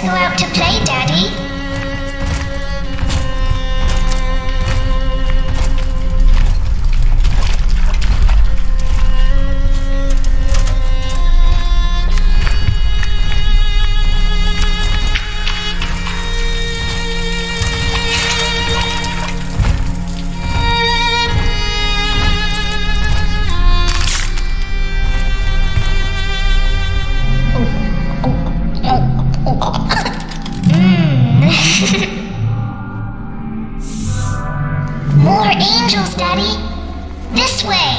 go out to play, Daddy. More angels, Daddy. This way.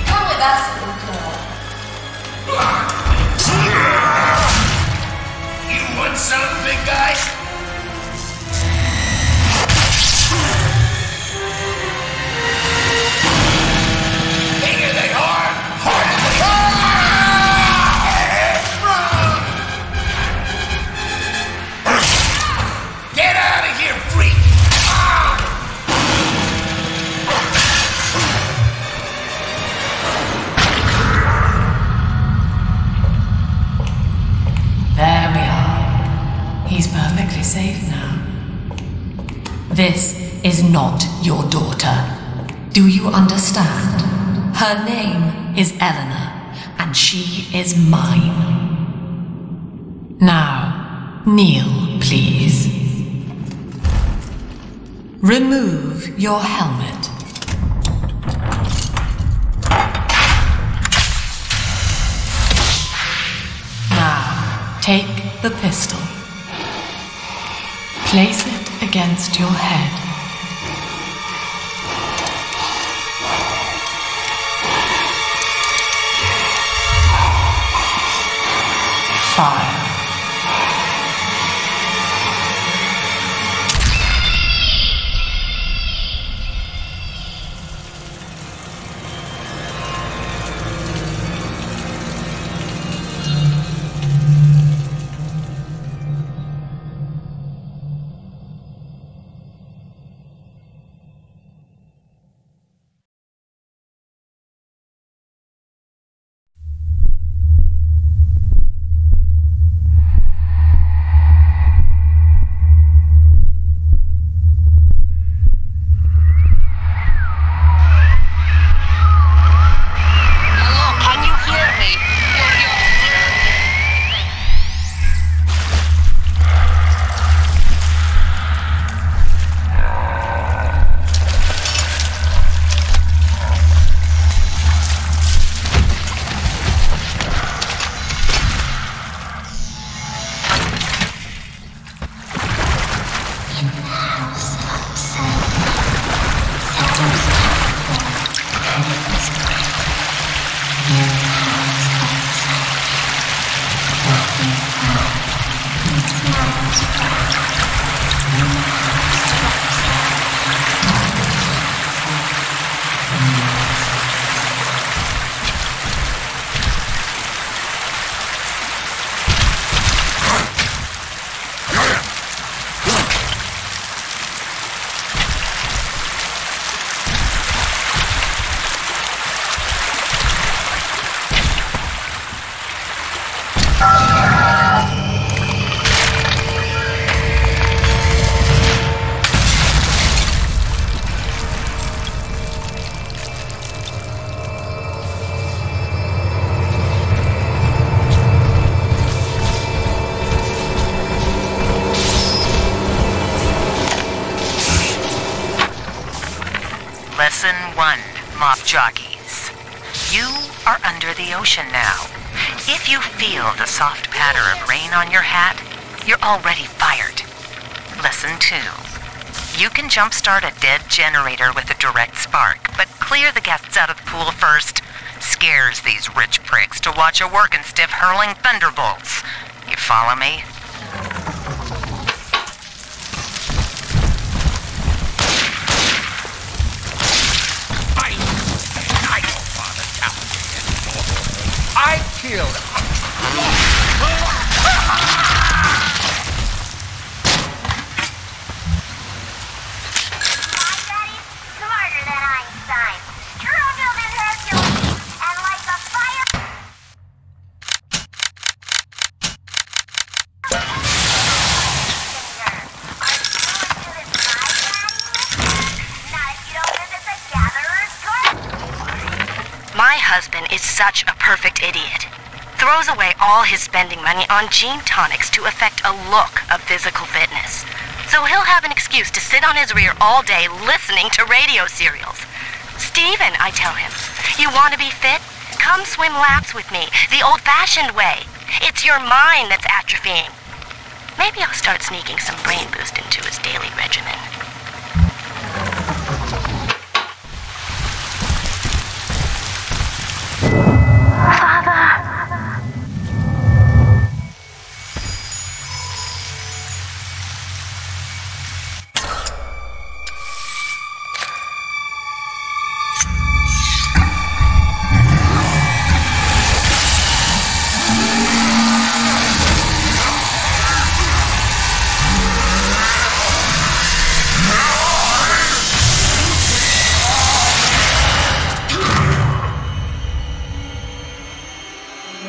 Come with us, little girl. You want something, big guy? Bigger than hard, harder than run! Get out of here, freak! There we are. He's perfectly safe now. This is not your daughter. Do you understand? Her name is Eleanor, and she is mine. Now, kneel, please. Remove your helmet. Now, take the pistol. Place it against your head. Fire. Lesson 1, Mop Jockeys. You are under the ocean now. If you feel the soft patter of rain on your hat, you're already fired. Lesson 2. You can jumpstart a dead generator with a direct spark, but clear the guests out of the pool first. Scares these rich pricks to watch a working stiff hurling thunderbolts. You follow me? I killed husband is such a perfect idiot. Throws away all his spending money on gene tonics to affect a look of physical fitness. So he'll have an excuse to sit on his rear all day listening to radio serials. Steven, I tell him, you want to be fit? Come swim laps with me, the old-fashioned way. It's your mind that's atrophying. Maybe I'll start sneaking some brain boost into his daily regimen.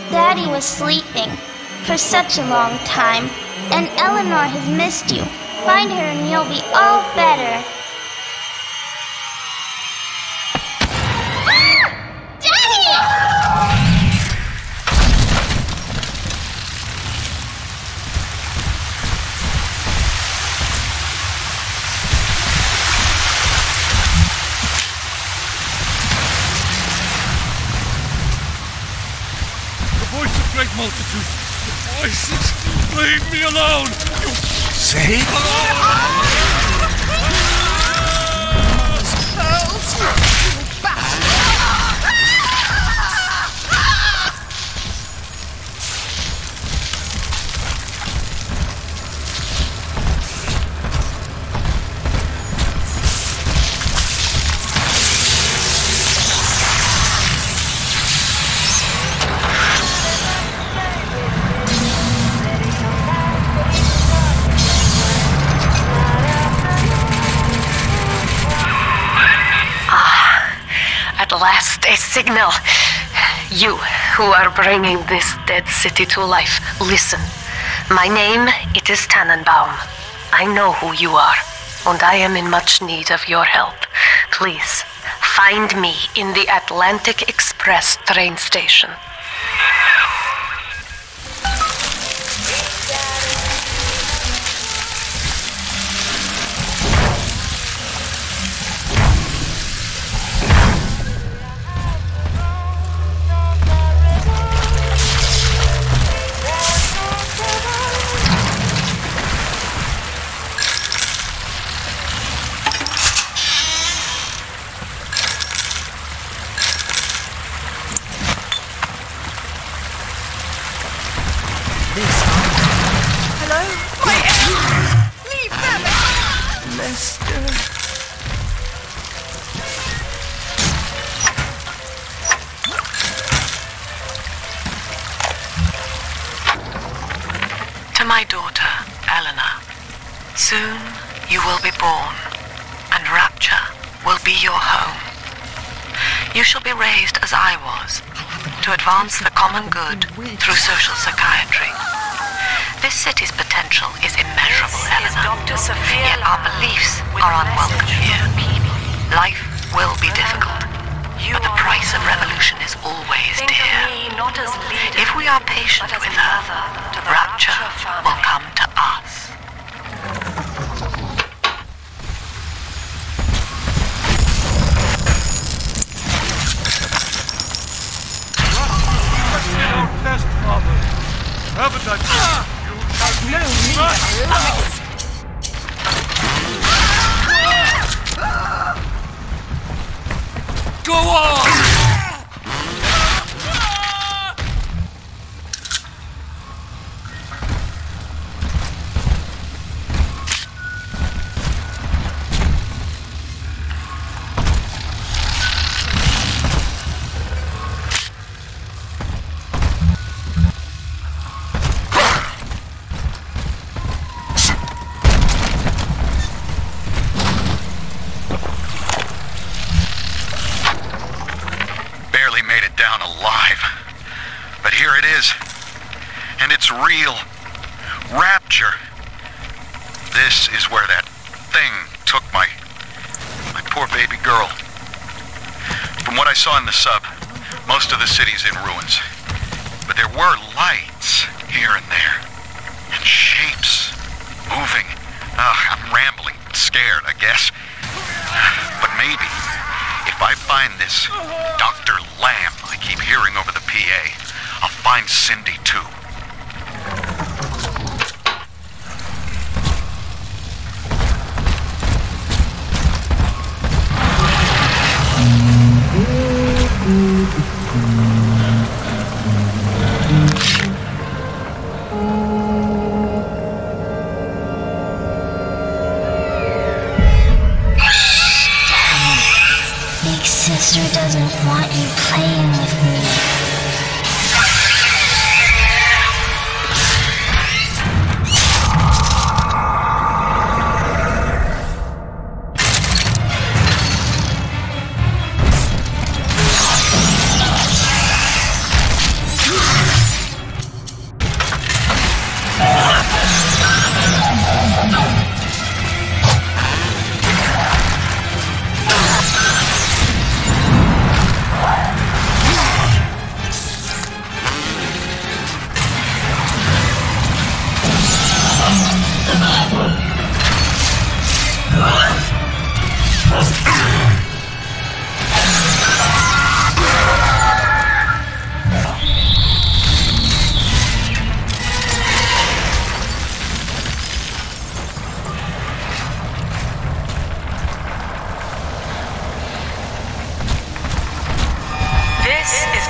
Daddy was sleeping for such a long time, and Eleanor has missed you. Find her and you'll be all better. Great multitude, the voices, leave me alone! You Say? At last, a signal. You, who are bringing this dead city to life, listen. My name, it is Tannenbaum. I know who you are, and I am in much need of your help. Please, find me in the Atlantic Express train station. Hello? My enemies! Leave them! Lester. To my daughter, Eleanor, soon you will be born, and Rapture will be your home. You shall be raised as I was, to advance the common good through social psychiatry. This city's potential is immeasurable, Eleanor. Yet our beliefs are unwelcome here. Life will be difficult, but the price of revolution is always dear. If we are patient with her, Rapture will come to us. test, Father. Haven't I? Go on! And it's real. Rapture. This is where that thing took my poor baby girl. From what I saw in the sub, Most of the city's in ruins. But there were lights here and there. And shapes. Moving. I'm rambling. Scared, I guess. But maybe, if I find this Dr. Lamb I keep hearing over the PA, I'll find Cindy too. Big sister doesn't want you playing with me.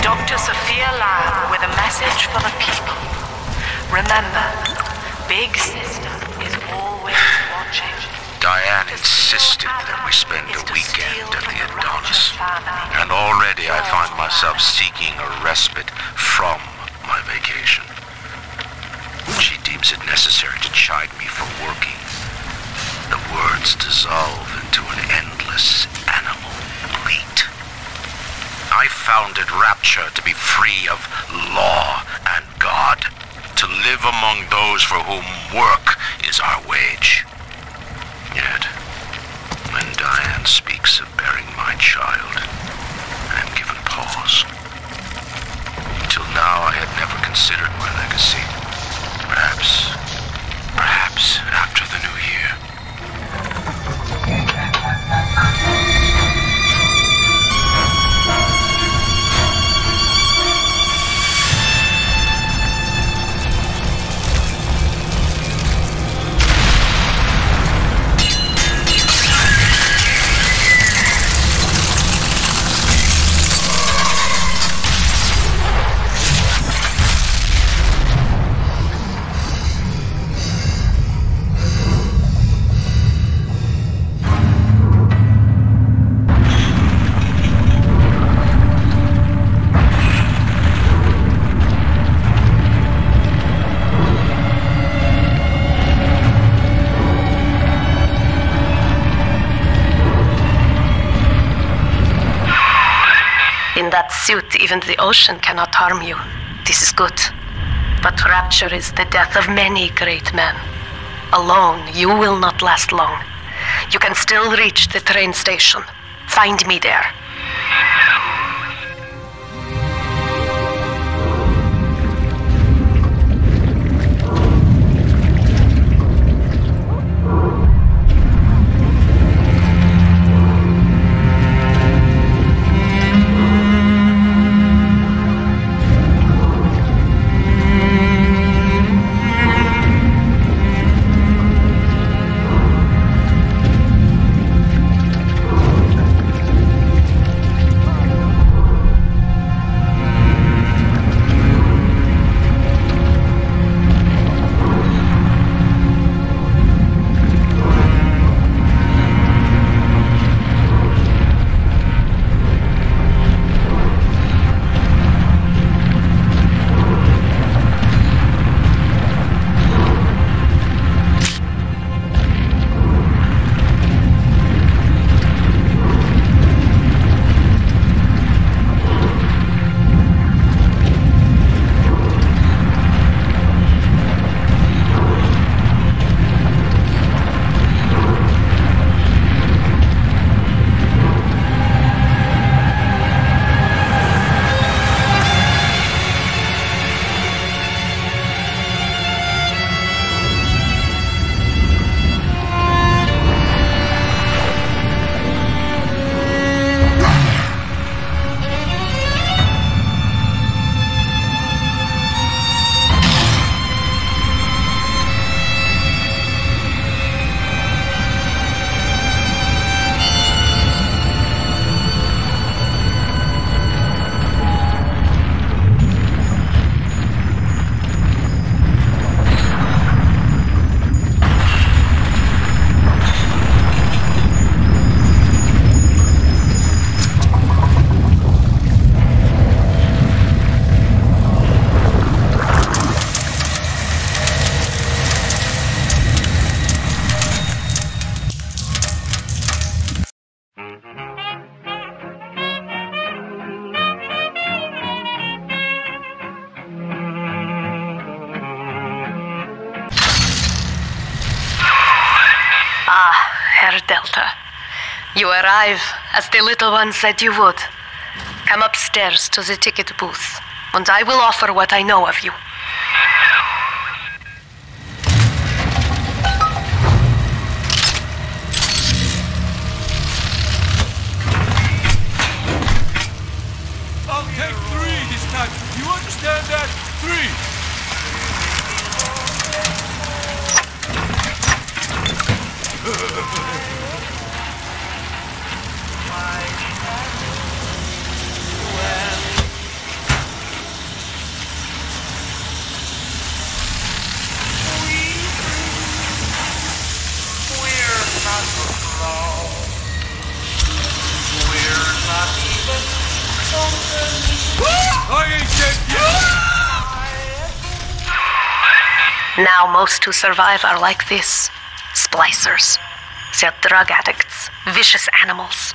Dr. Sophia Lamb with a message for the people. Remember, Big Sister is always watching. Diane insisted that we spend a weekend at the Adonis. And already I find myself seeking a respite from my vacation. She deems it necessary to chide me for working. The words dissolve into an endless animal bleat. I founded Rapture to be free of law and God, to live among those for whom work is our wage. Yet, when Diane speaks of bearing my child, I am given pause. Till now I had never considered my legacy. Perhaps after the new year. In that suit, even the ocean cannot harm you. This is good. But Rapture is the death of many great men. Alone, you will not last long. You can still reach the train station. Find me there. Delta. You arrive as the little one said you would. Come upstairs to the ticket booth, and I will offer what I know of you. I'll take 3 this time. Do you understand that? 3. I ain't dead yet! Now most who survive are like this. Splicers. They're drug addicts. Vicious animals.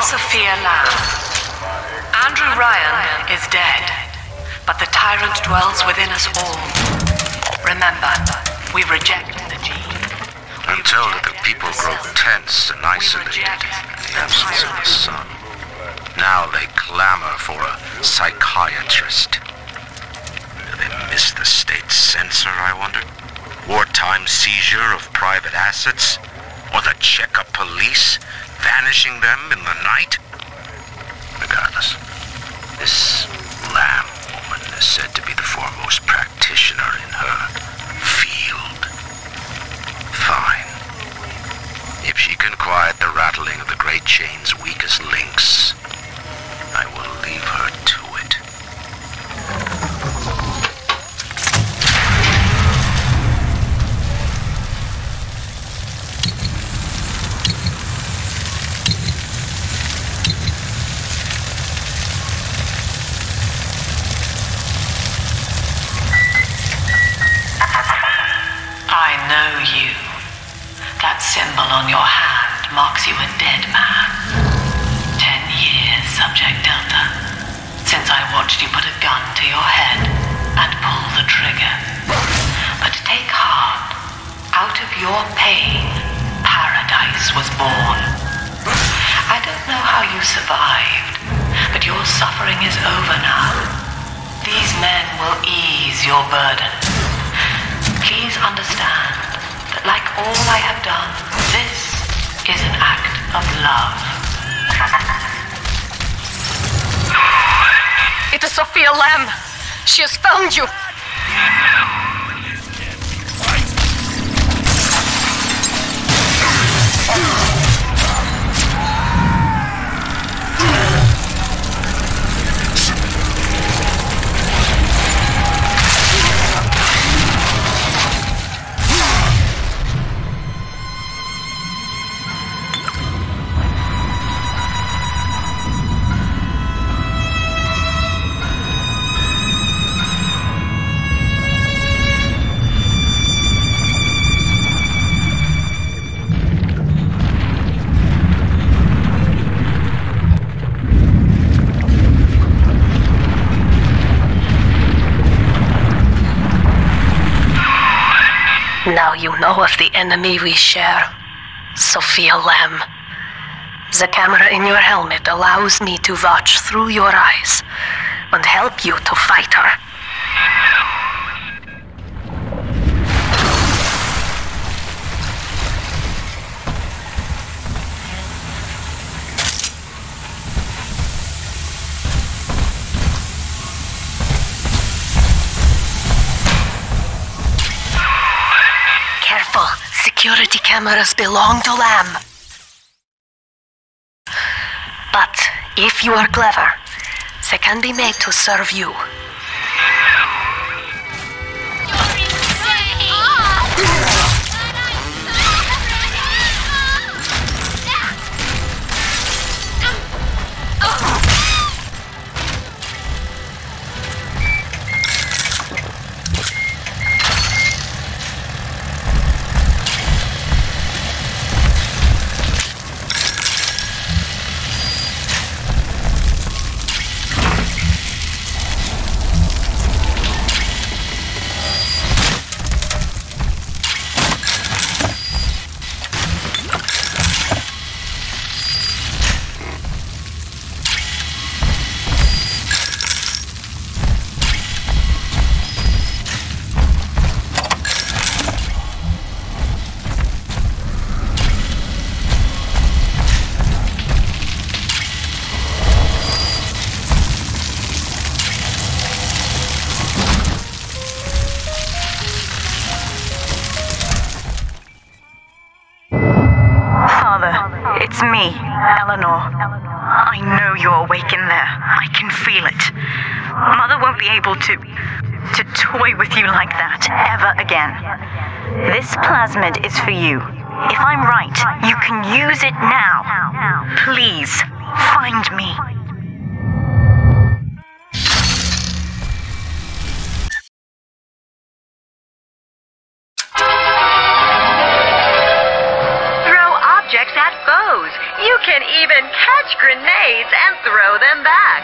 Sophia Lamb. Andrew Ryan is dead, but the tyrant dwells within us all. Remember, we reject the gene. Until the people grow tense and isolated in the absence of the sun. Now they clamor for a psychiatrist. Do they miss the state censor, I wonder? Wartime seizure of private assets? Or the checkup police vanishing them in the night? Regardless, this Lamb woman is said to be the foremost practitioner in her field. Fine. If she can quiet the rattling of the great chain's weakest links, I will leave her to it. I know you. That symbol on your hand marks you a dead man. 10 years, Subject Delta, since I watched you put a gun to your head and pull the trigger. But take heart. Out of your pain, paradise was born. I don't know how you survived, but your suffering is over now. These men will ease your burden. Please understand that like all I have done, this is an act of love. It is Sophia Lamb. She has found you. Now you know of the enemy we share, Sophia Lamb. The camera in your helmet allows me to watch through your eyes and help you to fight her. Careful, security cameras belong to Lamb. But if you are clever, they can be made to serve you. It's me, Eleanor. I know you're awake in there. I can feel it. Mother won't be able to toy with you like that ever again. This plasmid is for you. If I'm right, you can use it now. Please, find me. At foes. You can even catch grenades and throw them back.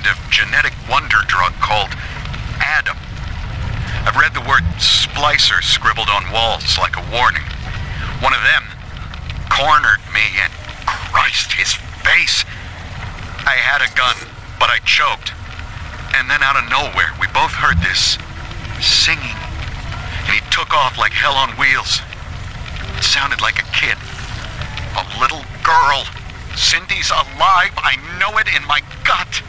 kind of genetic wonder drug called Adam. I've read the word splicer scribbled on walls like a warning. One of them cornered me and Christ, his face. I had a gun, but I choked. And then out of nowhere, we both heard this singing. And he took off like hell on wheels. It sounded like a kid. A little girl. Cindy's alive. I know it in my gut.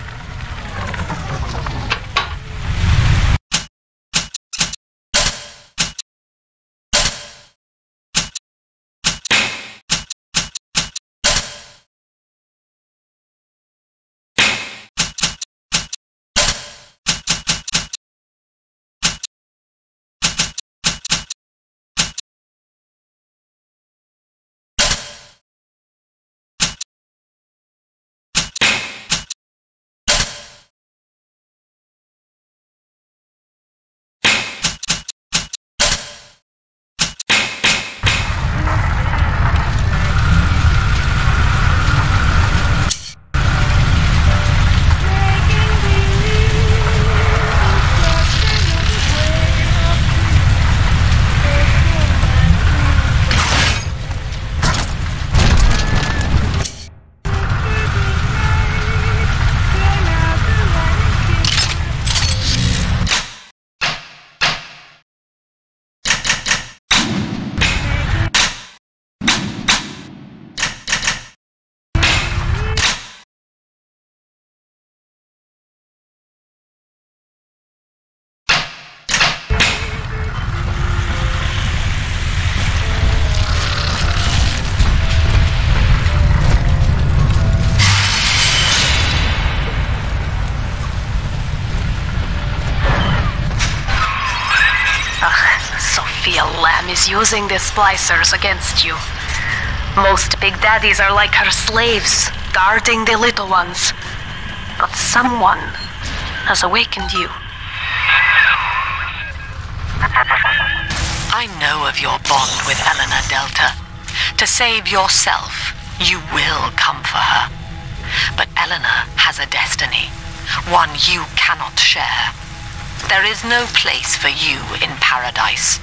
Is using the splicers against you. Most big daddies are like her slaves, guarding the little ones. But someone has awakened you. I know of your bond with Eleanor Delta. To save yourself, you will come for her. But Eleanor has a destiny, one you cannot share. There is no place for you in paradise.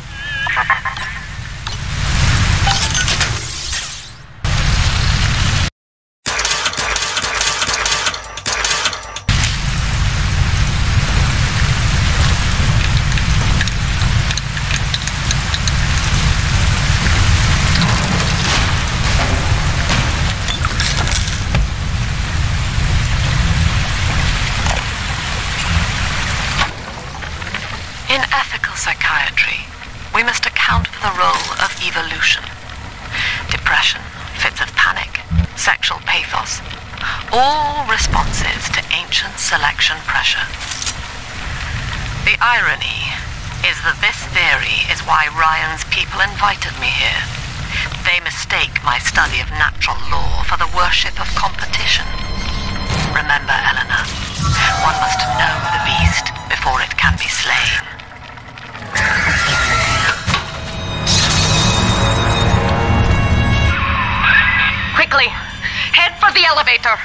In ethical psychiatry, we must account for the role of evolution. Depression, fits of panic, sexual pathos, all responses to ancient selection pressure. The irony is that this theory is why Ryan's people invited me here. They mistake my study of natural law for the worship of competition. Remember, Eleanor, one must know the beast before it can be slain. Quickly, head for the elevator.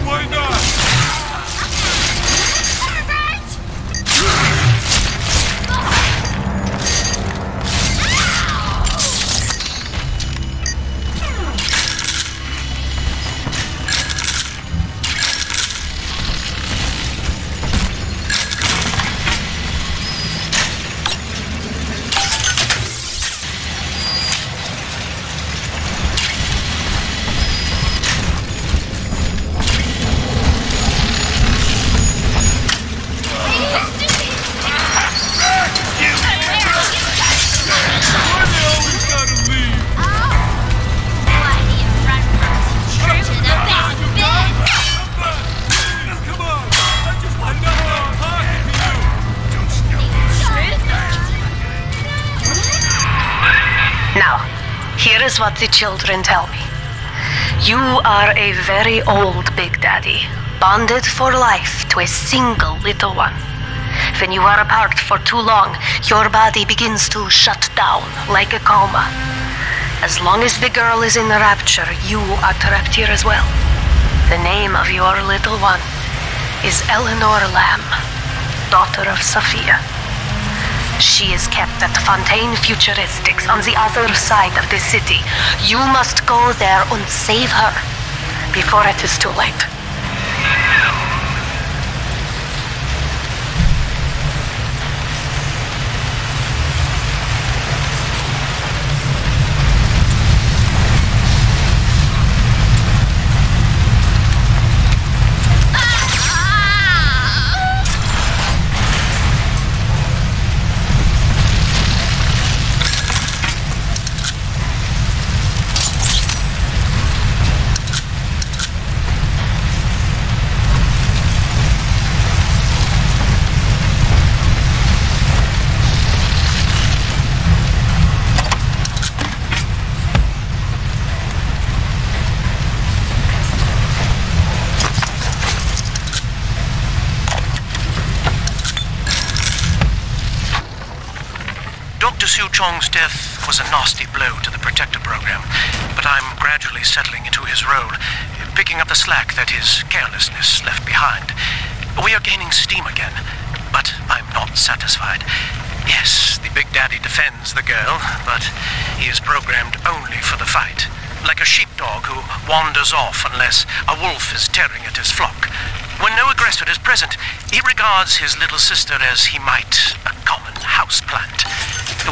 Why not? is what the children tell me. You are a very old Big Daddy, bonded for life to a single little one. When you are apart for too long, your body begins to shut down like a coma. As long as the girl is in the rapture, you are trapped here as well. The name of your little one is Eleanor Lamb, daughter of Sophia. She is kept at Fontaine Futuristics on the other side of the city. You must go there and save her before it is too late. Su Chong's death was a nasty blow to the Protector program, but I'm gradually settling into his role, picking up the slack that his carelessness left behind. We are gaining steam again, but I'm not satisfied. Yes, the Big Daddy defends the girl, but he is programmed only for the fight. Like a sheepdog who wanders off unless a wolf is tearing at his flock. When no aggressor is present, he regards his little sister as he might a common houseplant.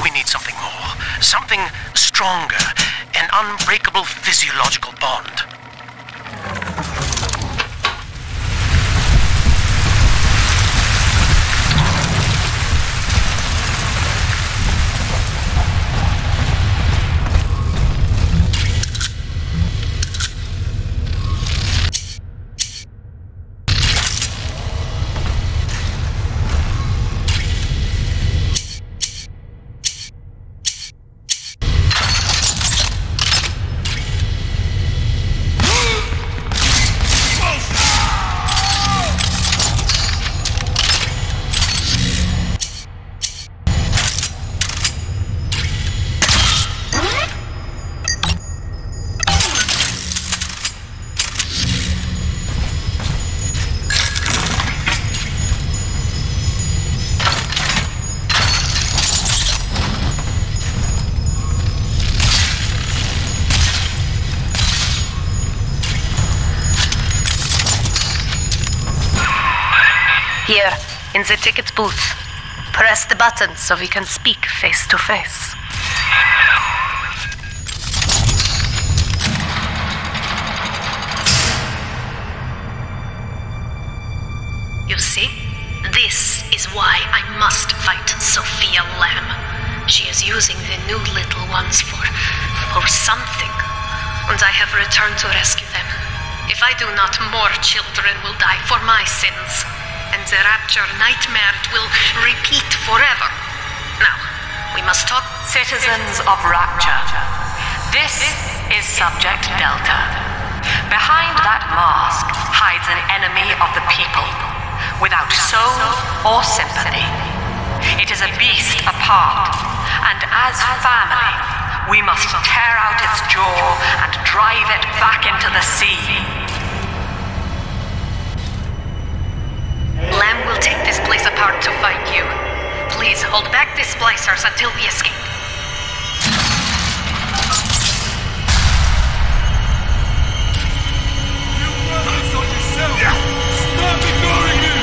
We need something more, something stronger, an unbreakable physiological bond. Here, in the ticket booth. Press the button so we can speak face to face. You see? This is why I must fight Sophia Lamb. She is using the new little ones for something. And I have returned to rescue them. If I do not, more children will die for my sins. And the rapture nightmare will repeat forever. Now, we must talk. Citizens of Rapture, this is Subject Delta. Behind that mask hides an enemy of the people, without soul or sympathy. It is a beast apart, and as family, we must tear out its jaw and drive it back into the sea. Lamb will take this place apart to fight you. Please hold back the splicers until we escape. You brothers on yourself! Stop ignoring me!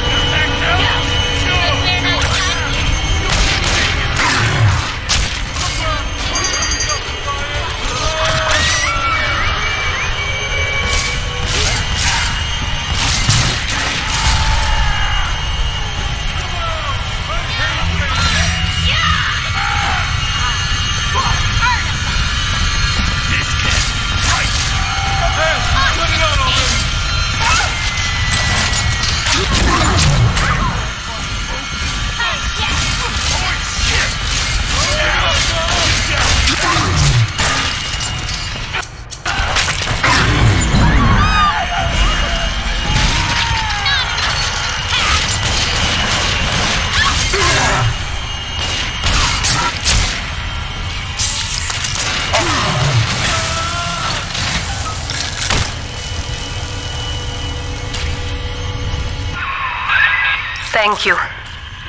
Thank you.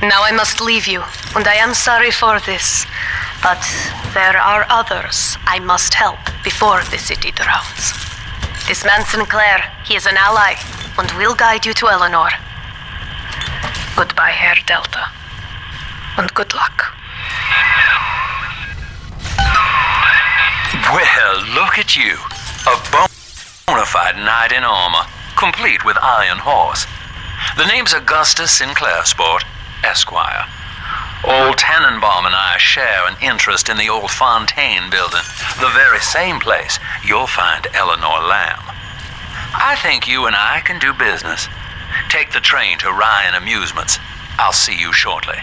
Now I must leave you, and I am sorry for this. But there are others I must help before the city drowns. This man Sinclair, he is an ally, and will guide you to Eleanor. Goodbye, Herr Delta. And good luck. Well, look at you. A bona fide knight in armor, complete with iron horse. The name's Augustus Sinclair, Sport, Esquire. Old Tannenbaum and I share an interest in the old Fontaine building, the very same place you'll find Eleanor Lamb. I think you and I can do business. Take the train to Ryan Amusements. I'll see you shortly.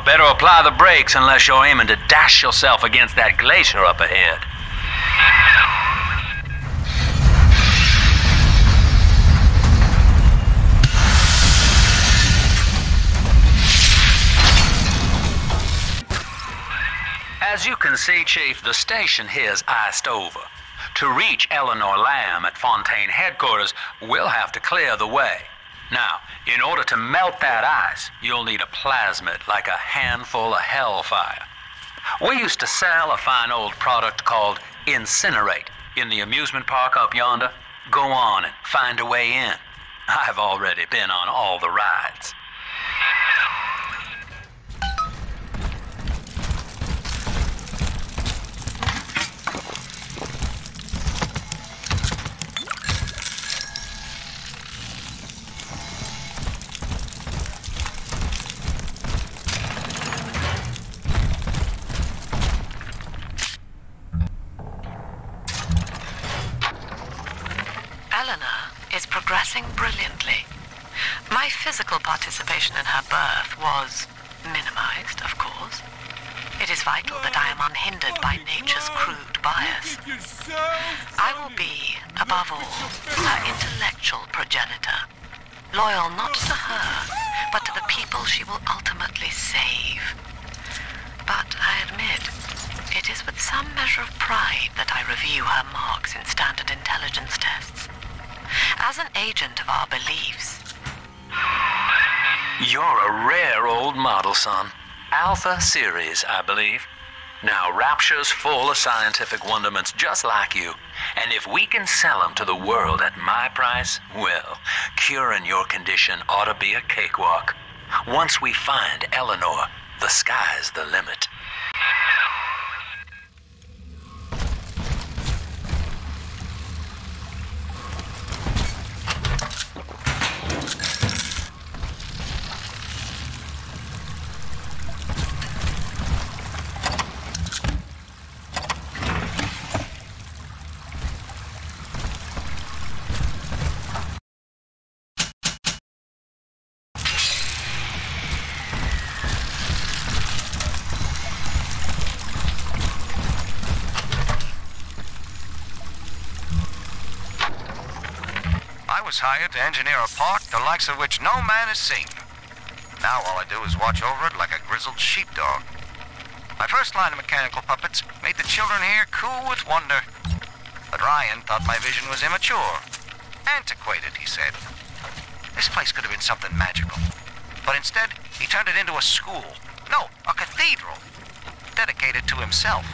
Better apply the brakes unless you're aiming to dash yourself against that glacier up ahead. As you can see, Chief, the station here's iced over. To reach Eleanor Lamb at Fontaine headquarters, we'll have to clear the way. Now, in order to melt that ice, you'll need a plasmid, like a handful of hellfire. We used to sell a fine old product called Incinerate in the amusement park up yonder. Go on and find a way in. I've already been on all the rides. Eleanor is progressing brilliantly. My physical participation in her birth was minimized, of course. It is vital that I am unhindered by nature's crude bias. I will be, above all, her intellectual progenitor, loyal not to her, but to the people she will ultimately save. But I admit, it is with some measure of pride that I review her marks in standard intelligence tests. As an agent of our beliefs. You're a rare old model, son. Alpha series, I believe. Now, Rapture's full of scientific wonderments just like you. And if we can sell them to the world at my price, well, curing your condition ought to be a cakewalk. Once we find Eleanor, the sky's the limit. I was hired to engineer a park the likes of which no man has seen. Now all I do is watch over it like a grizzled sheepdog. My first line of mechanical puppets made the children here cool with wonder. But Ryan thought my vision was immature. Antiquated, he said. This place could have been something magical. But instead, he turned it into a school. No, a cathedral. Dedicated to himself.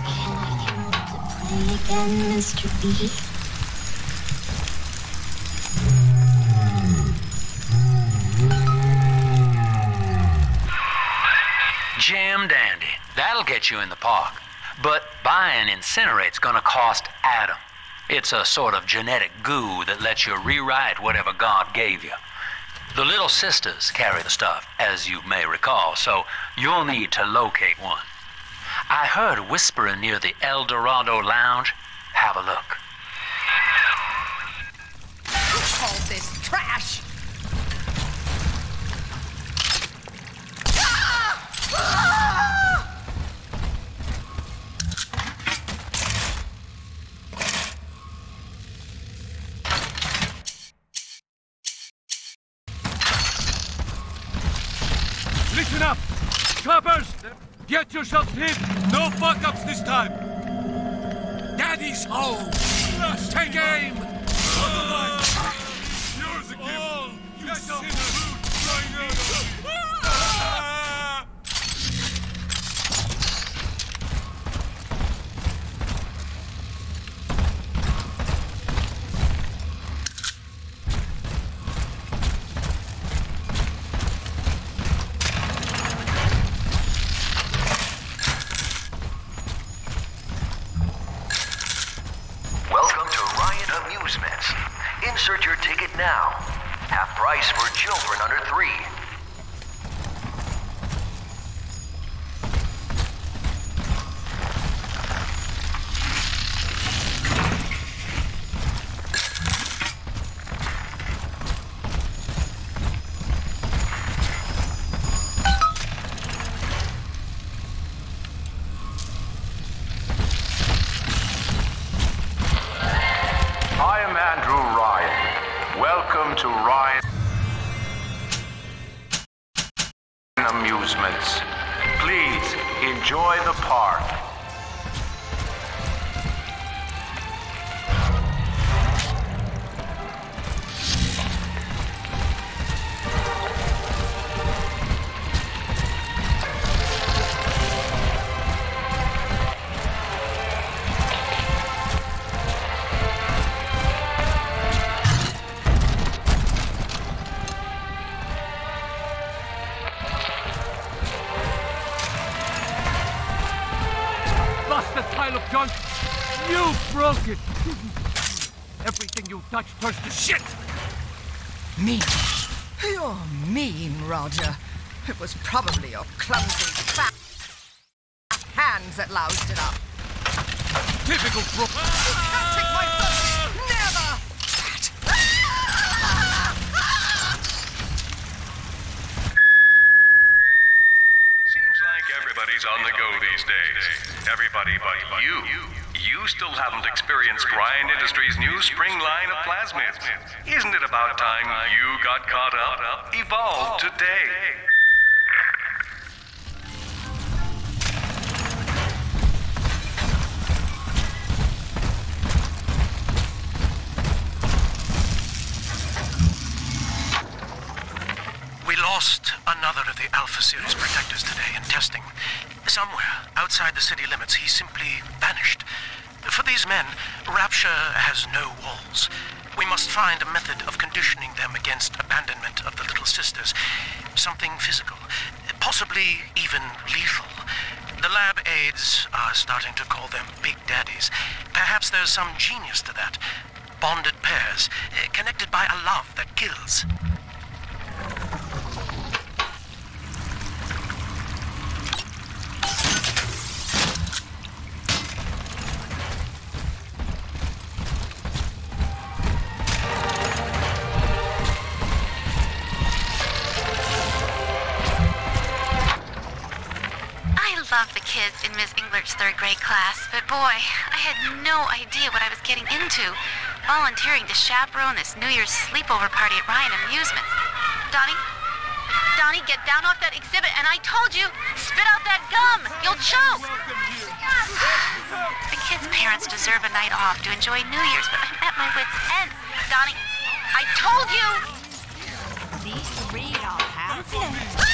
Can I get to play again, Mr. B? Jam dandy. That'll get you in the park. But buying Incinerate's gonna cost Adam. It's a sort of genetic goo that lets you rewrite whatever God gave you. The little sisters carry the stuff, as you may recall, so you'll need to locate one. I heard whispering near the El Dorado Lounge. Have a look. All this trash! Listen up! Coppers! Get yourselves hid! No fuck-ups this time! Daddy's home! Take aim! Yours again! You sinner! Welcome to Ryan Amusements. Insert your ticket now. Half price for children under 3. I am Andrew Ryan. Welcome to Ryan Amusements. Please enjoy the park. Busted pile of junk! You broke it! Everything you touch turns to shit! Mean? You're mean, Roger. It was probably your clumsy, fat hands that loused it up. Typical bro... You can't take my foot! Never! Seems like everybody's on the go these days. Everybody but you. You still haven't experienced Ryan Industries' new spring line of plasmids. Isn't it about time you got caught up? Evolve today. We lost another of the Alpha Series protectors today in testing. Somewhere outside the city limits, he simply vanished. For these men, Rapture has no walls. We must find a method of conditioning them against abandonment of the Little Sisters. Something physical, possibly even lethal. The lab aides are starting to call them Big Daddies. Perhaps there's some genius to that. Bonded pairs, connected by a love that kills. Love the kids in Miss Englert's 3rd grade class, but boy, I had no idea what I was getting into, volunteering to chaperone this New Year's sleepover party at Ryan Amusements. Donnie? Donnie, get down off that exhibit, and I told you, spit out that gum. You'll choke. The kids' parents deserve a night off to enjoy New Year's, but I'm at my wit's end. Donnie, I told you. These three are pamphlets.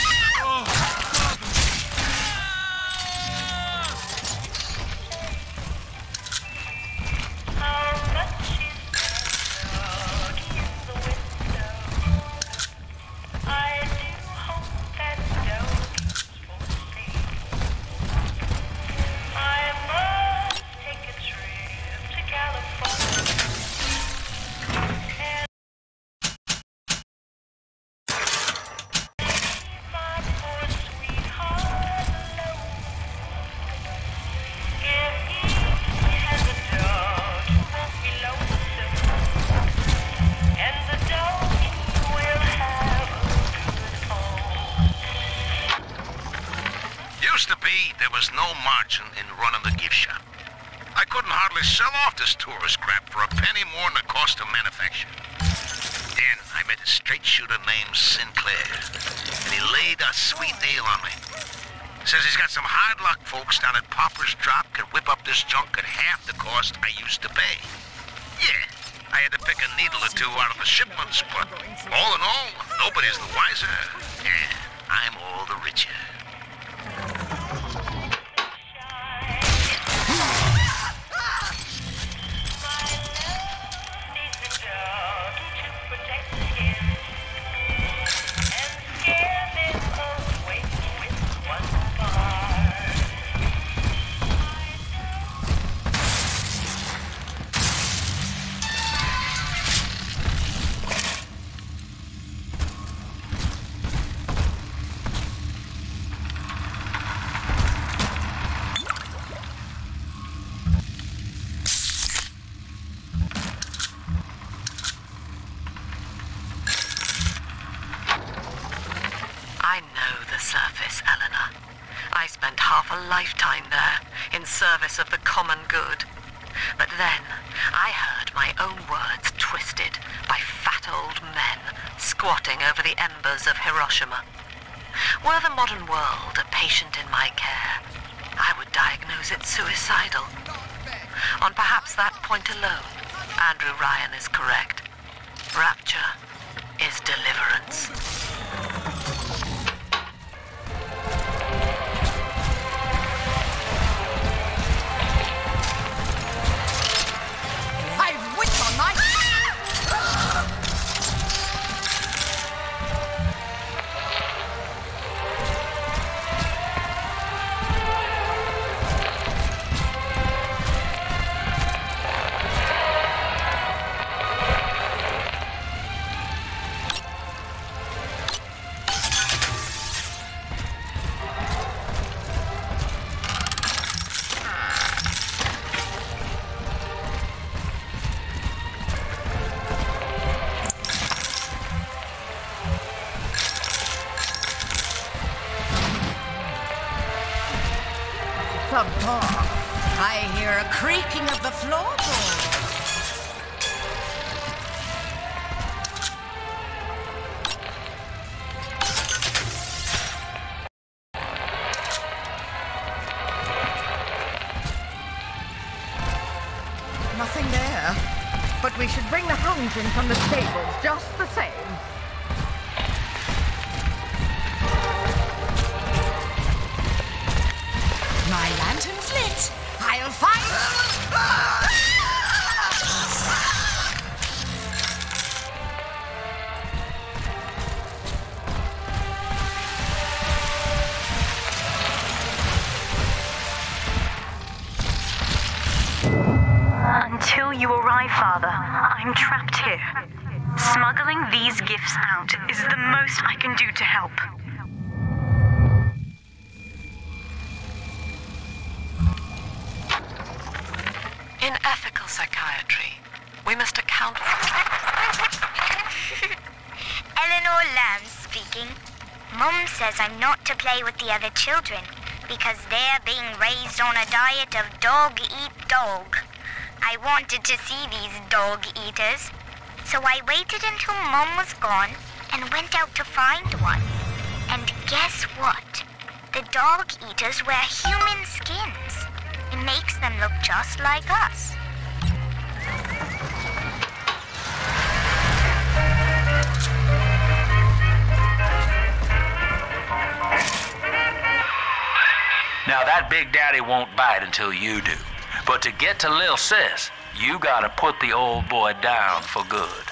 There was no margin in running the gift shop. I couldn't hardly sell off this tourist crap for a penny more than the cost of manufacture. Then I met a straight shooter named Sinclair, and he laid a sweet deal on me. Says he's got some hard luck folks down at Popper's Drop can whip up this junk at half the cost I used to pay. Yeah, I had to pick a needle or two out of the shipments, but all in all, nobody's the wiser, and I'm all the richer. Lifetime there, in service of the common good. But then, I heard my own words twisted by fat old men squatting over the embers of Hiroshima. Were the modern world a patient in my care, I would diagnose it suicidal. On perhaps that point alone, Andrew Ryan is correct. Rapture is deliverance. I hear a creaking of the floorboards. Nothing there, but we should bring the hounds in from the stables just the same. My lantern's lit. I'll find Until you arrive, Father, I'm trapped here. Smuggling these gifts out is the most I can do to help. In ethical psychiatry, we must account for... Eleanor Lamb speaking. Mum says I'm not to play with the other children because they're being raised on a diet of dog-eat-dog. I wanted to see these dog-eaters, so I waited until Mum was gone and went out to find one. Guess what? The dog eaters wear human skins. It makes them look just like us. Now that Big Daddy won't bite until you do. But to get to Lil Sis, you gotta put the old boy down for good.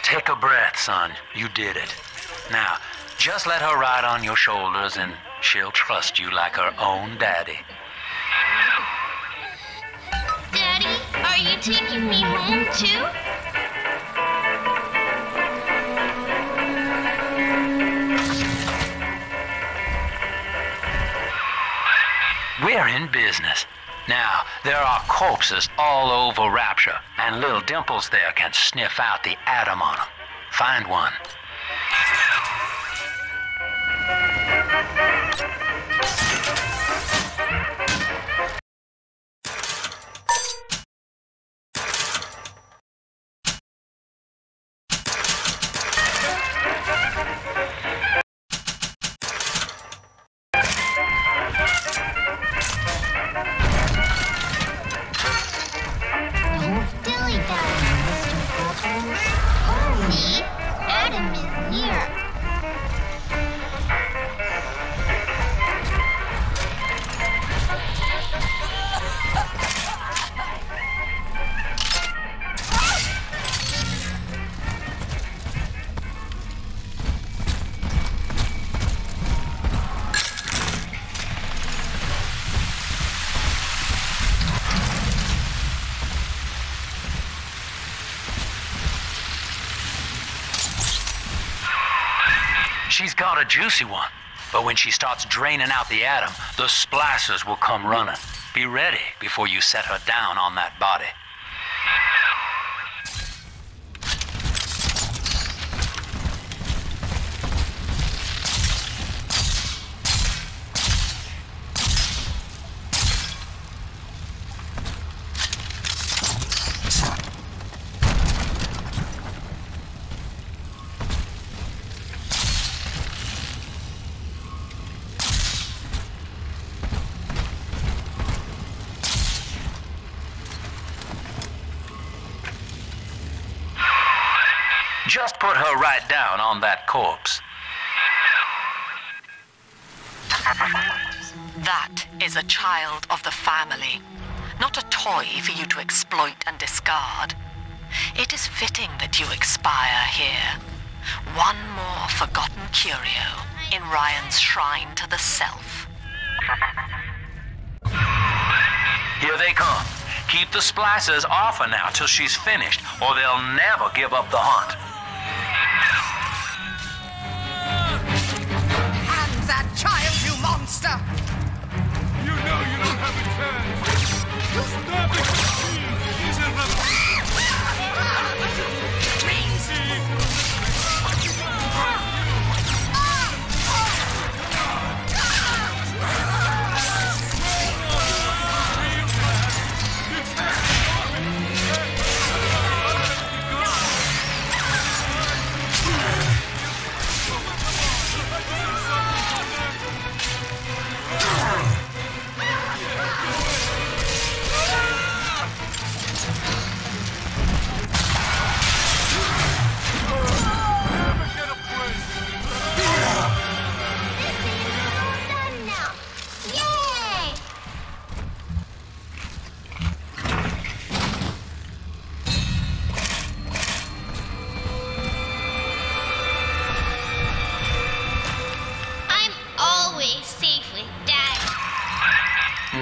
Take a breath, son. You did it. Now, just let her ride on your shoulders and she'll trust you like her own daddy. Daddy, are you taking me home too? We're in business. Now, there are corpses all over Rapture, and little Dimples there can sniff out the atom on them. Find one. Adam is here. She's got a juicy one, but when she starts draining out the atom, the splicers will come running. Be ready before you set her down on that body. Just put her right down on that corpse. That is a child of the family, not a toy for you to exploit and discard. It is fitting that you expire here. One more forgotten curio in Ryan's shrine to the self. Here they come. Keep the splicers off her now till she's finished, or they'll never give up the hunt. Hand that child, you monster! You know you don't have a chance. Stop it! He's a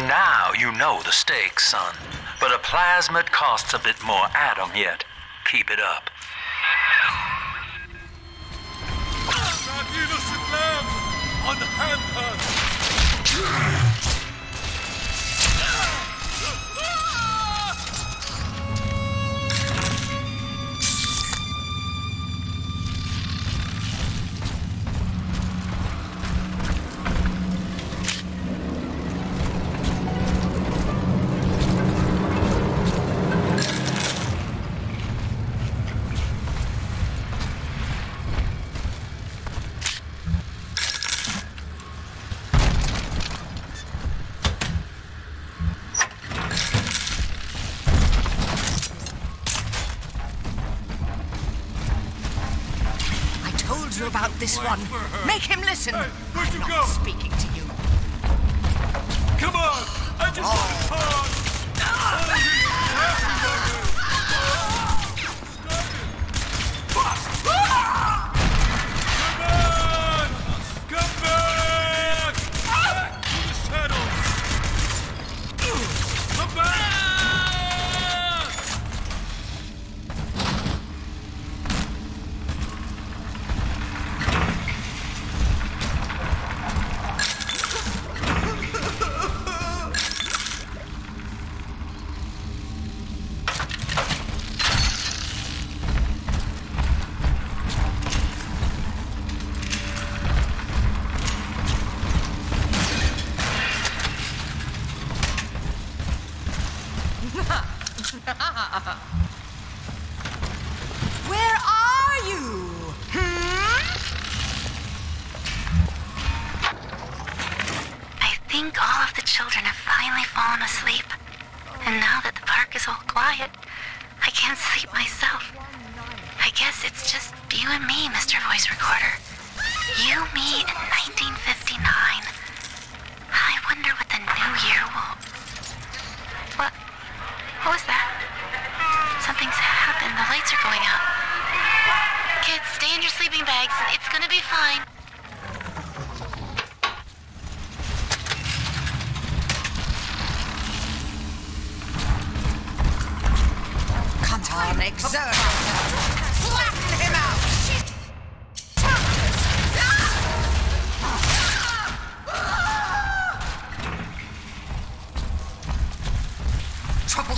Now you know the stakes, son. But a plasmid costs a bit more atom yet. Keep it up. That innocent lamb! Unhampered! About this one. Make him listen. Hey, where'd you I'm go? not speaking to you. Come on! I just want to talk! Come back! Back to the shadows! Come back! Where are you? I think all of the children have finally fallen asleep. And now that the park is all quiet, I can't sleep myself. I guess it's just you and me, Mr. Voice Recorder. You, me, in 1959. I wonder what the new year will... What was that? Something's happened. The lights are going out. Kids, stay in your sleeping bags. It's gonna be fine. Come on, exert yourself. Flatten him out. Trouble.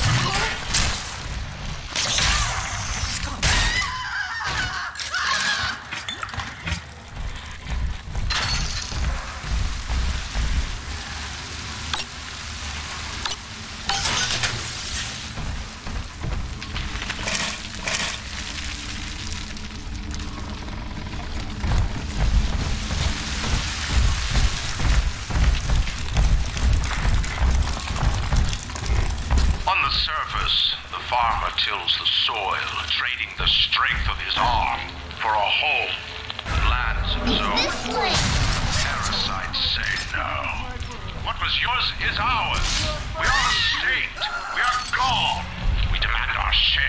farmer tills the soil, trading the strength of his arm for a home and lands of his own. Parasites say no. What was yours is ours. We are a state. We are gone. We demand our share.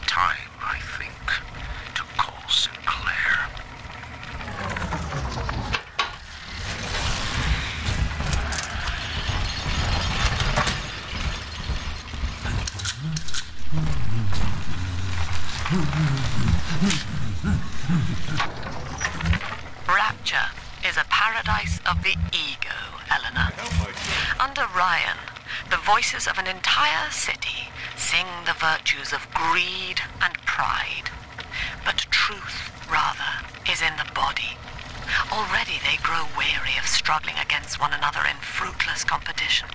Time, I think. Rapture is a paradise of the ego, Eleanor. Under Ryan, the voices of an entire city sing the virtues of greed and pride. But truth, rather, is in the body. Already they grow weary of struggling against one another in fruitless competition.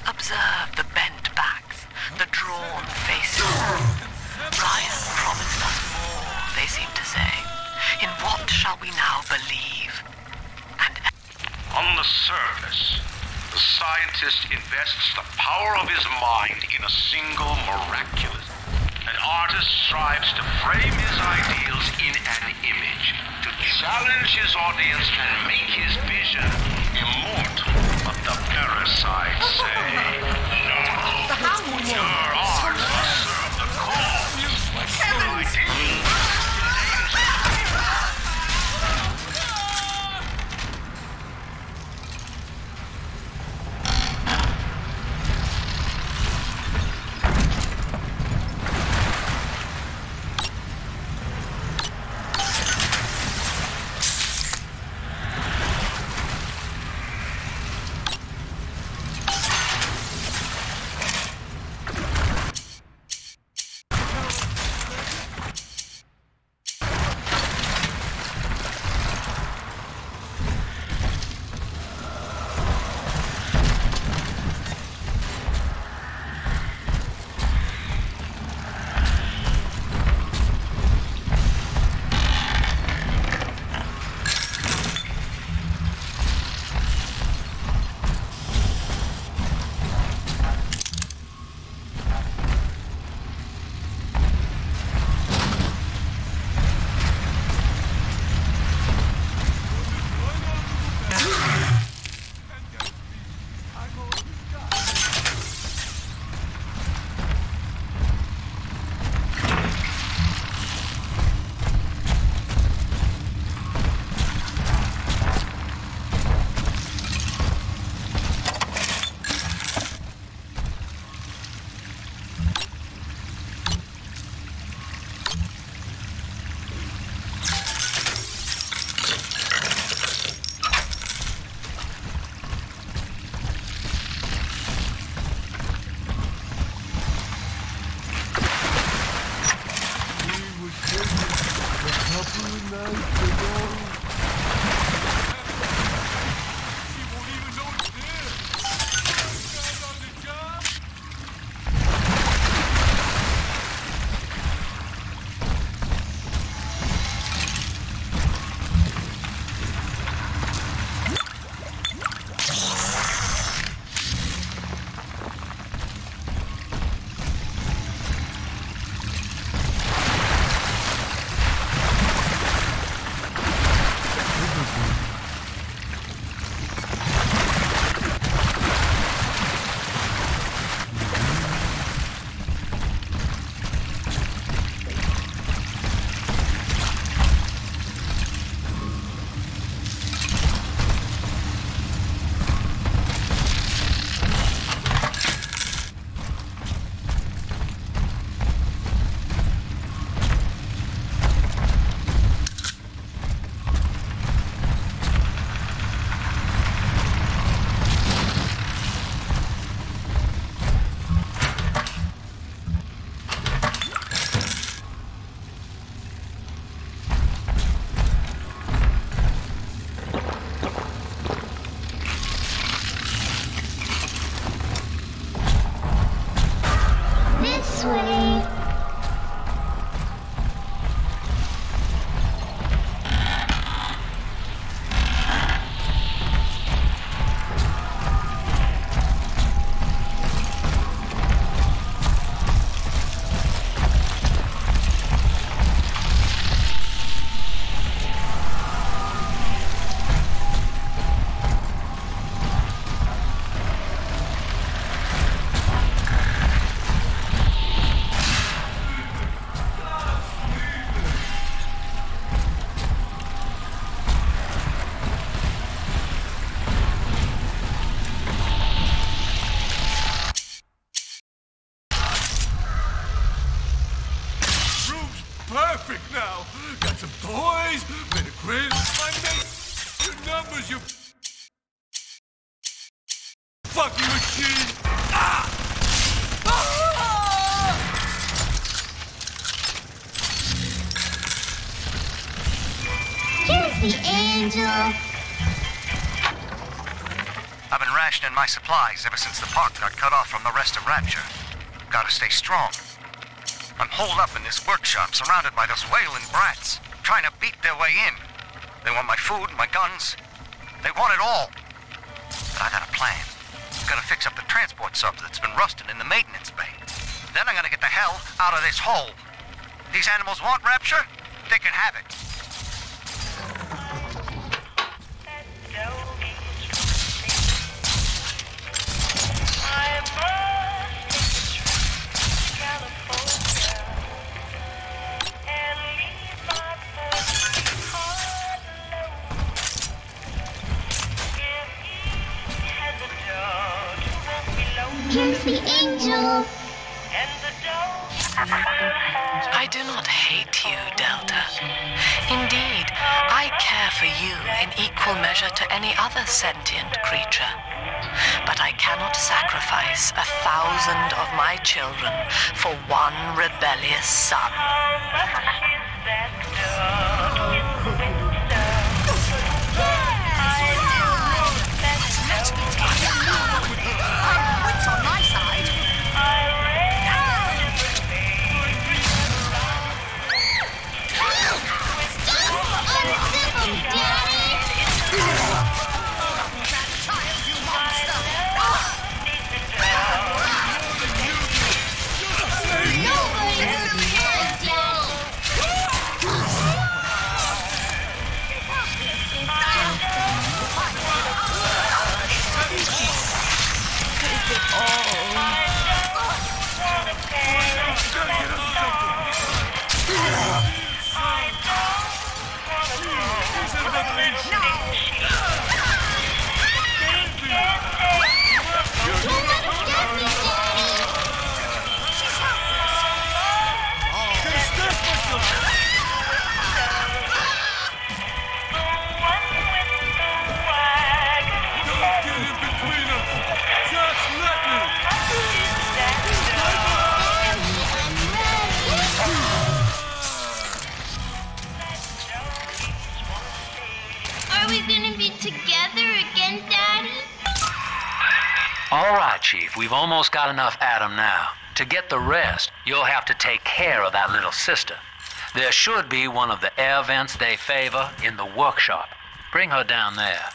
Observe the bent backs, the drawn faces. Ryan promised us more, they seem to say. In what shall we now believe? And on the surface, the scientist invests the power of his mind in a single miraculous. An artist strives to frame his ideals in an image, to challenge his audience and make his vision immortal. But the parasites say, no, your art must serve the cause. Your ideals perfect now. Got some toys, made a grill. I made your numbers, you fucking machine. Ah! Here's the angel. I've been rationing my supplies ever since the park got cut off from the rest of Rapture. Gotta stay strong. I'm holed up in this workshop, surrounded by those wailing brats, trying to beat their way in. They want my food, my guns. They want it all. But I got a plan. I'm gonna fix up the transport sub that's been rusting in the maintenance bay. Then I'm gonna get the hell out of this hole. These animals want Rapture? They can have it. Here's the angel. I do not hate you, Delta. Indeed, I care for you in equal measure to any other sentient creature. But I cannot sacrifice 1,000 of my children for one rebellious son. What's on my side? Are we gonna be together again, Daddy? All right, Chief, we've almost got enough Adam now. To get the rest, you'll have to take care of that little sister. There should be one of the air vents they favor in the workshop. Bring her down there.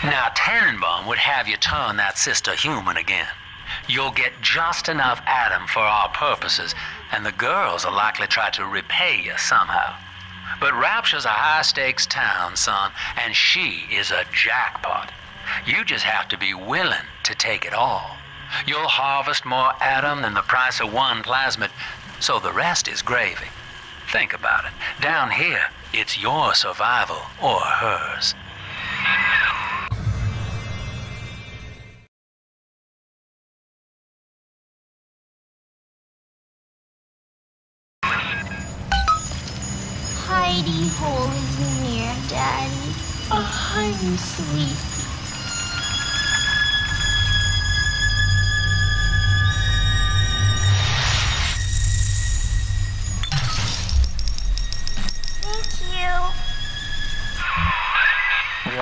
Now, Tannenbaum would have you turn that sister human again. You'll get just enough Adam for our purposes, and the girls will likely try to repay you somehow. But Rapture's a high-stakes town, son, and she is a jackpot. You just have to be willing to take it all. You'll harvest more Adam than the price of one plasmid, so the rest is gravy. Think about it. Down here, it's your survival or hers. Heidi holds me near, Daddy. Oh, I'm sleepy. Thank you.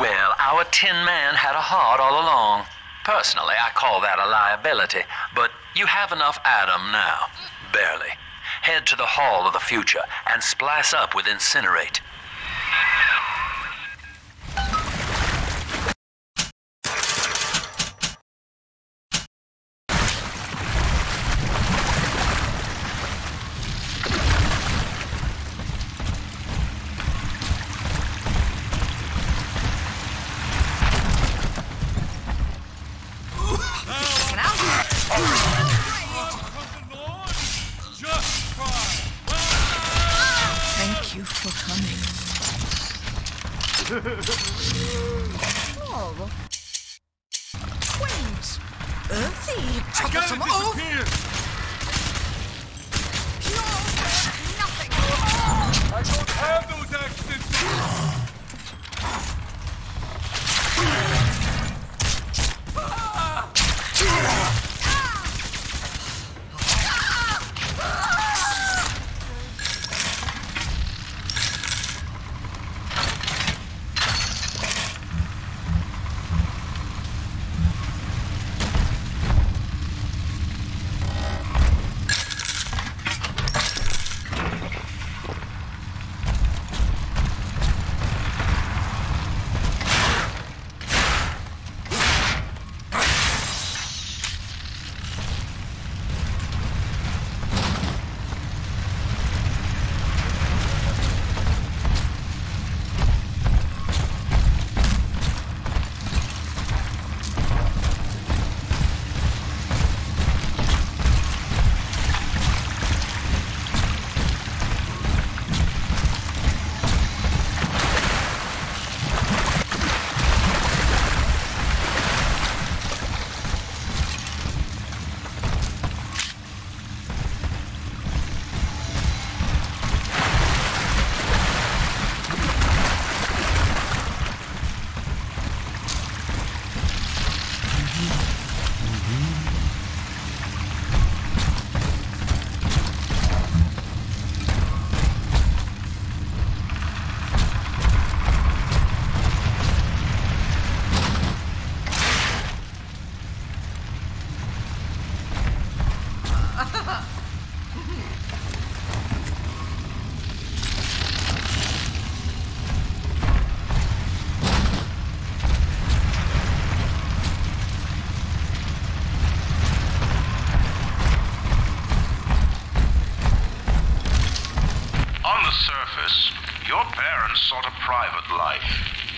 Well, our Tin Man had a heart all along. Personally, I call that a liability, but you have enough Adam now. Barely. Head to the Hall of the Future and splice up with Incinerate. Thank you for coming. Oh. Quaint. Earthy. Troublesome. Oh! You're nothing. I don't have those accidents. Your parents sought a private life,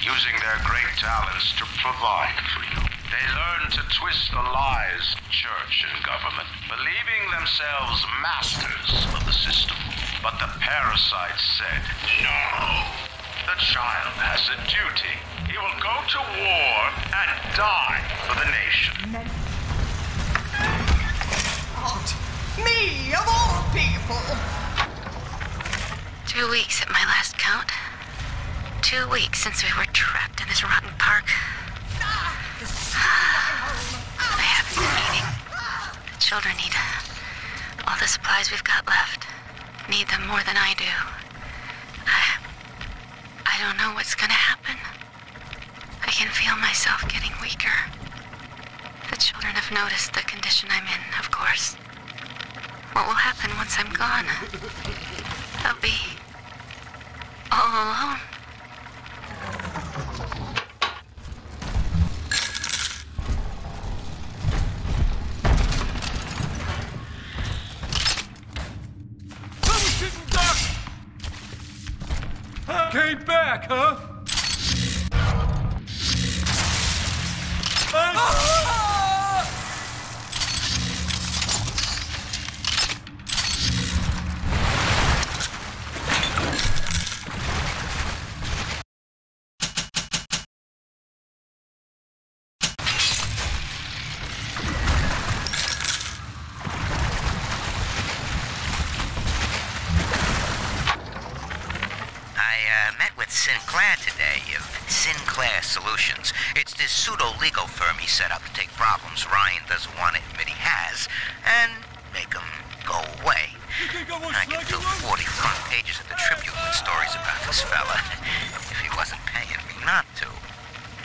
using their great talents to provide for you. They learned to twist the lies of church and government, believing themselves masters of the system. But the parasites said, no. The child has a duty. He will go to war and die for the nation. God, me of all people! 2 weeks at my last count. 2 weeks since we were trapped in this rotten park. I haven't been eating. The children need all the supplies we've got left. Need them more than I do. I don't know what's gonna happen. I can feel myself getting weaker. The children have noticed the condition I'm in, of course. What will happen once I'm gone? I'll be all alone. Came back, huh? Sinclair today of Sinclair Solutions. It's this pseudo-legal firm he set up to take problems Ryan doesn't want to admit he has and make them go away. I could fill 40 front pages of the Tribune with stories about this fella if he wasn't paying me not to.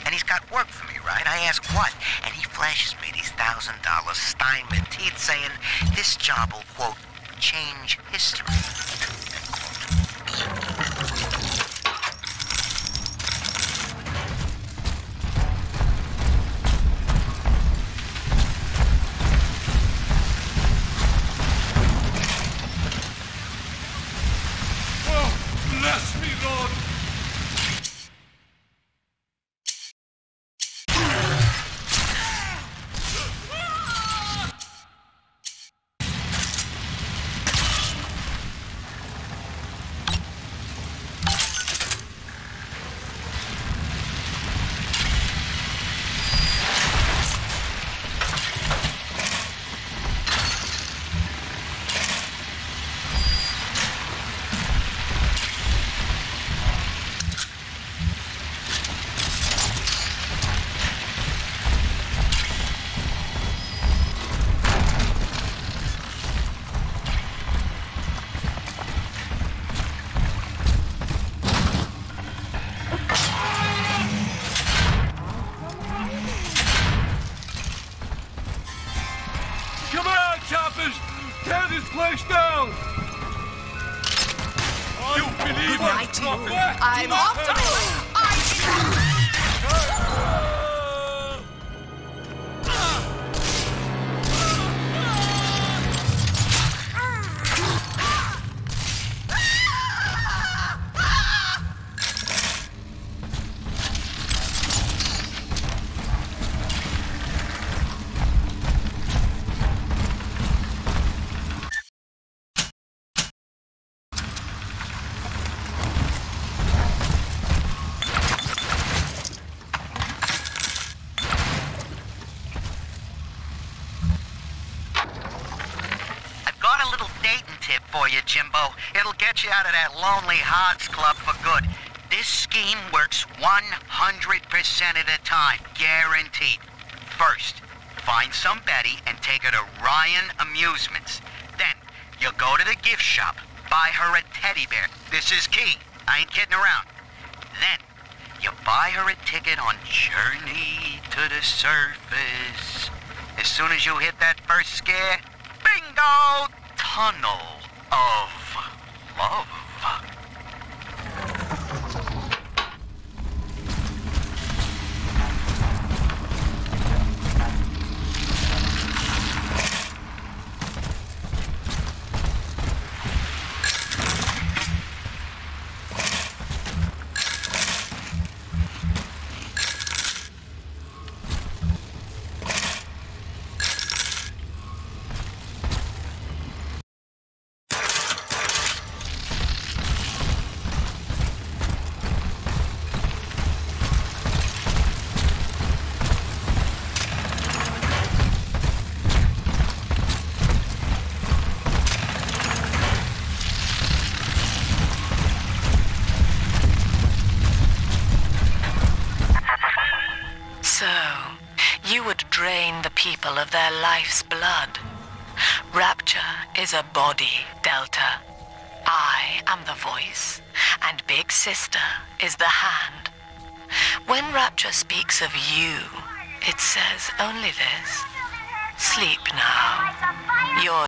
And he's got work for me, right? I ask what, and he flashes job will, quote, change history. Bless me, Lord! Come on, choppers! Tear this place down! You believe Right, I'm off to for you, Jimbo. It'll get you out of that lonely hearts club for good. This scheme works 100% of the time, guaranteed. First, find some Betty and take her to Ryan Amusements. Then, you'll go to the gift shop, buy her a teddy bear. This is key. I ain't kidding around. Then, you buy her a ticket on Journey to the Surface. As soon as you hit that first scare, bingo! Tunnel of Love. Drain the people of their life's blood. Rapture is a body, Delta. I am the voice, and Big Sister is the hand. When Rapture speaks of you, it says only this. Sleep now. You're...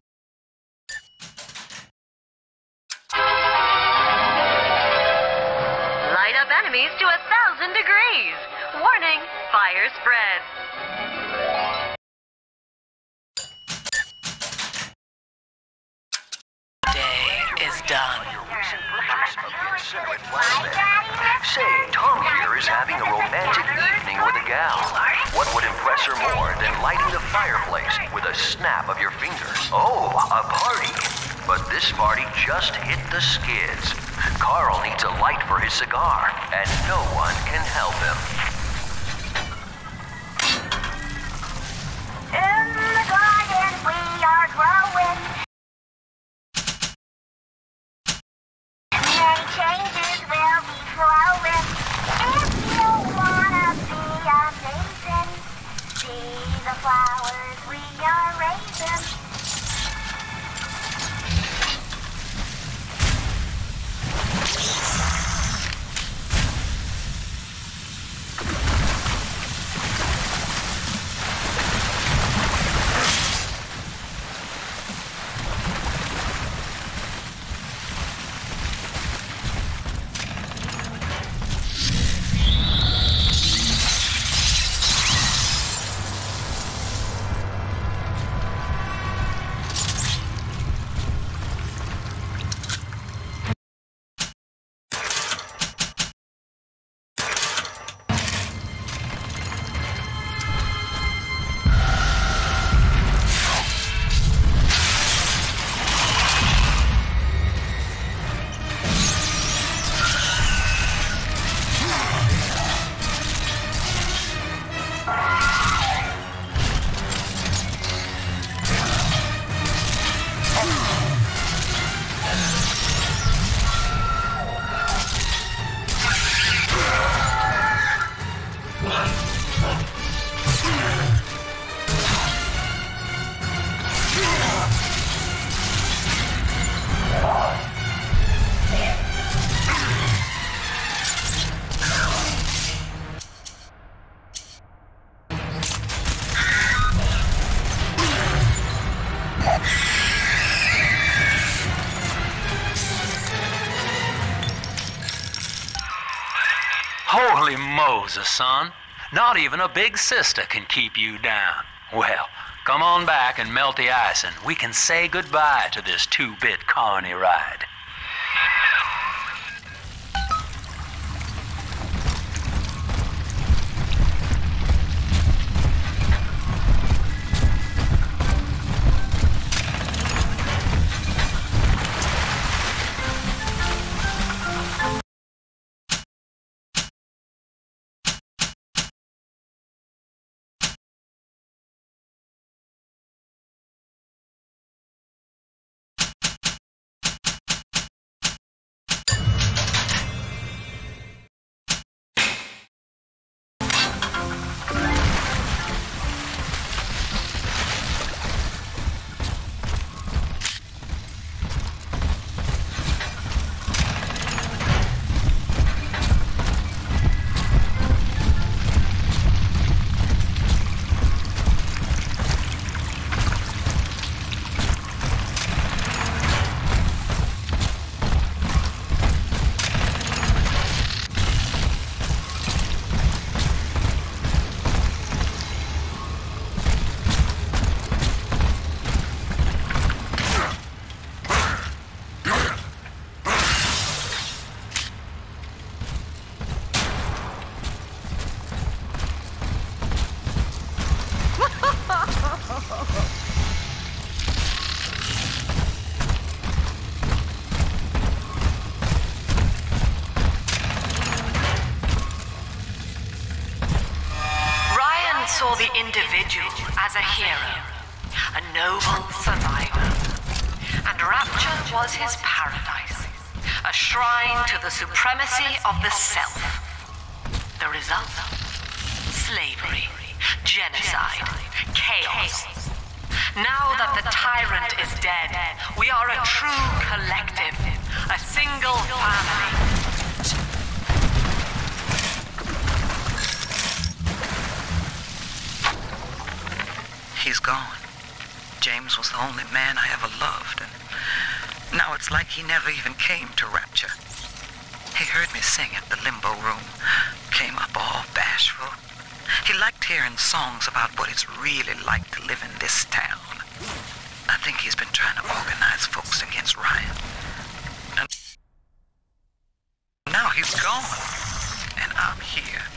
Light up enemies to 1,000 degrees. Warning, fire spread. Done. Say, Tom here is having a romantic evening with a gal. What would impress her more than lighting the fireplace with a snap of your fingers? Oh, a party. But this party just hit the skids. Carl needs a light for his cigar, and no one can help him. In the garden we are growing. Changes will be flowing. If you wanna be amazing, see the flowers we are raising. Holy Moses, son. Not even a big sister can keep you down. Well, come on back and melt the ice and we can say goodbye to this 2-bit carny ride. Saw the individual as a hero, a noble survivor, and Rapture was his paradise, a shrine to the supremacy of the self. The result? Slavery, genocide, chaos. Now that the tyrant is dead, we are a true collective, a single family. He's gone. James was the only man I ever loved, and now it's like he never even came to Rapture. He heard me sing at the limbo room, came up all bashful. He liked hearing songs about what it's really like to live in this town. I think he's been trying to organize folks against Ryan. And now he's gone, and I'm here,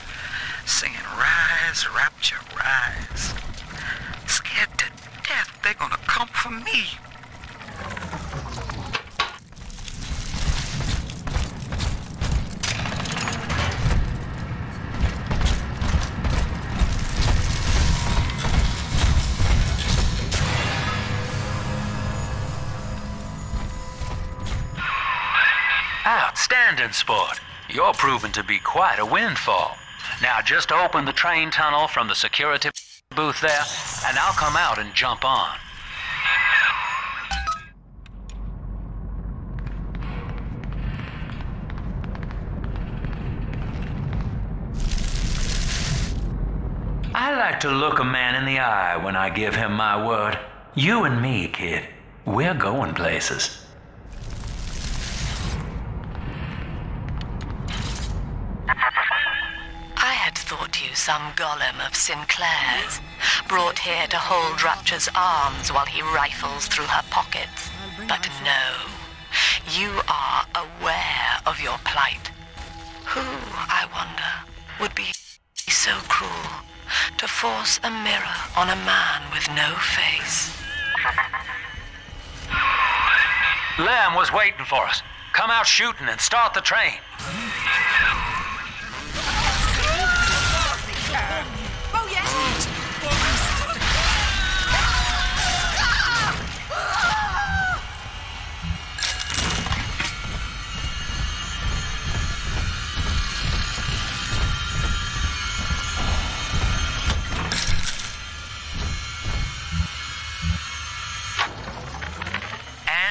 singing Rise, Rapture, Rise. Scared to death they're gonna come for me. Outstanding, sport. You're proving to be quite a windfall. Now just open the train tunnel from the security booth there, and I'll come out and jump on. I like to look a man in the eye when I give him my word. You and me, kid, we're going places. I had thought you some golem of Sinclair's, brought here to hold Rapture's arms while he rifles through her pockets. But no, you are aware of your plight. Who, I wonder, would be so cruel to force a mirror on a man with no face? Lamb was waiting for us. Come out shooting and start the train. Oh, yeah!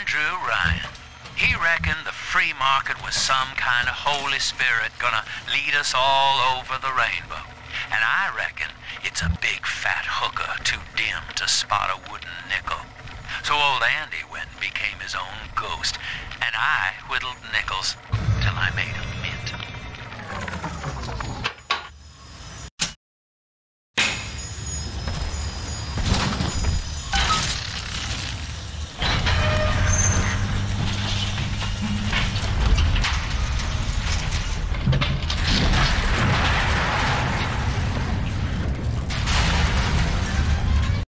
Andrew Ryan. He reckoned the free market was some kind of Holy Spirit gonna lead us all over the rainbow. And I reckon it's a big fat hooker too dim to spot a wooden nickel. So old Andy went and became his own ghost, and I whittled nickels till I made him.